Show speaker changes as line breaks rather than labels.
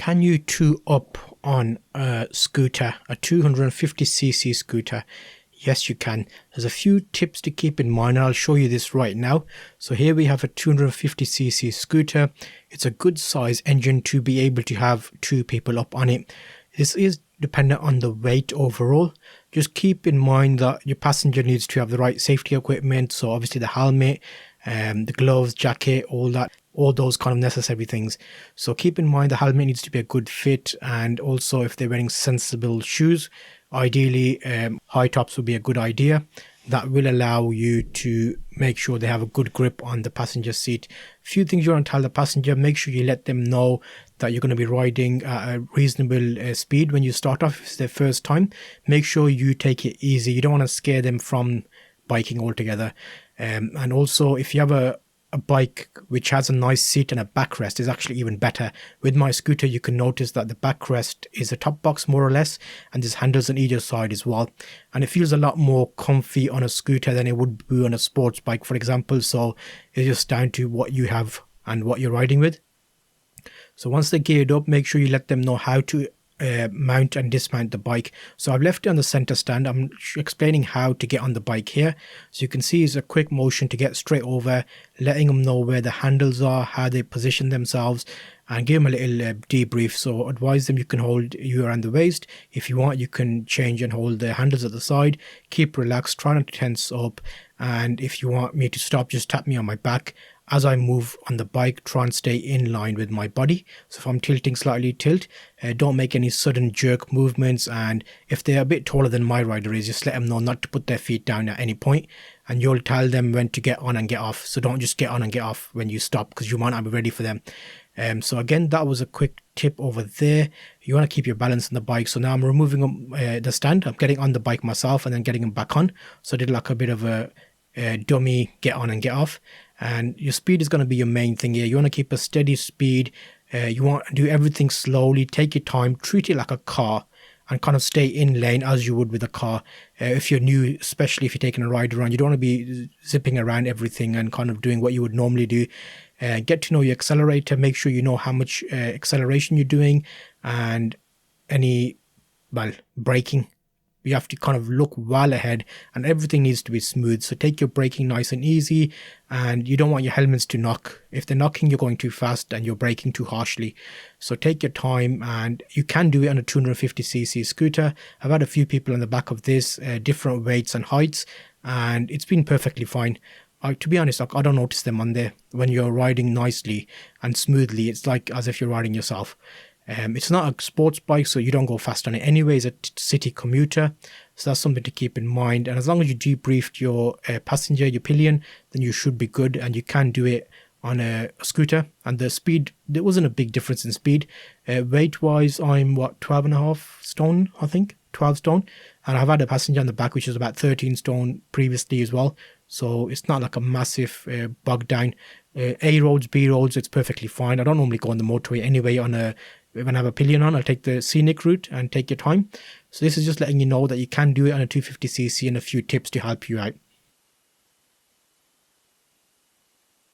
Can you two up on a scooter, a 250cc scooter? Yes, you can. There's a few tips to keep in mind, and I'll show you this right now. So here we have a 250cc scooter. It's a good size engine to be able to have two people up on it. This is dependent on the weight overall. Just keep in mind that your passenger needs to have the right safety equipment. So obviously the helmet, the gloves, jacket, all those kind of necessary things. So keep in mind the helmet needs to be a good fit, and also if they're wearing sensible shoes, ideally high tops would be a good idea. That will allow you to make sure they have a good grip on the passenger seat. Few things you want to tell the passenger: make sure you let them know that you're going to be riding at a reasonable speed when you start off. If it's their first time, make sure you take it easy. You don't want to scare them from biking altogether. And also, if you have a bike which has a nice seat and a backrest, is actually even better. With my scooter, you can notice that the backrest is a top box more or less, and there's handles on either side as well, and it feels a lot more comfy on a scooter than it would be on a sports bike, for example. So it's just down to what you have and what you're riding with. So once they're geared up, make sure you let them know how to mount and dismount the bike. So I've left it on the center stand. I'm explaining how to get on the bike here. So you can see it's a quick motion to get straight over, letting them know where the handles are, how they position themselves, and give them a little debrief. So advise them you can hold you around the waist. If you want, you can change and hold the handles at the side. Keep relaxed, try not to tense up, and if you want me to stop, just tap me on my back. As I move on the bike, try and stay in line with my body. So if I'm tilting slightly, tilt. Don't make any sudden jerk movements, and if they're a bit taller than my rider is, just let them know not to put their feet down at any point, and you'll tell them when to get on and get off. So don't just get on and get off when you stop, because you might not be ready for them. So again, that was a quick tip over there. You want to keep your balance on the bike. So now I'm removing the stand. I'm getting on the bike myself and then getting them back on. So I did like a bit of a dummy get on and get off. And your speed is going to be your main thing here. You want to keep a steady speed. You want to do everything slowly. Take your time. Treat it like a car, and kind of stay in lane as you would with a car. If you're new, especially if you're taking a ride around, you don't want to be zipping around everything and kind of doing what you would normally do. Get to know your accelerator. Make sure you know how much acceleration you're doing, and any braking. You have to kind of look well ahead, and everything needs to be smooth. So take your braking nice and easy, and you don't want your helmets to knock. If they're knocking, you're going too fast and you're braking too harshly. So take your time, and you can do it on a 250cc scooter. I've had a few people on the back of this, different weights and heights, and it's been perfectly fine. To be honest, I don't notice them on there. When you're riding nicely and smoothly, it's like as if you're riding yourself. It's not a sports bike, so you don't go fast on it anyway. It's a city commuter, so that's something to keep in mind. And as long as you debriefed your passenger, your pillion, then you should be good, and you can do it on a scooter. And the speed, there wasn't a big difference in speed. Weight wise, I'm 12.5 stone, I think 12 stone, and I've had a passenger on the back which is about 13 stone previously as well. So it's not like a massive bog down. A roads, B roads, it's perfectly fine. I don't normally go on the motorway anyway. When I have a pillion on, I'll take the scenic route and take your time. So this is just letting you know that you can do it on a 250cc, and a few tips to help you out.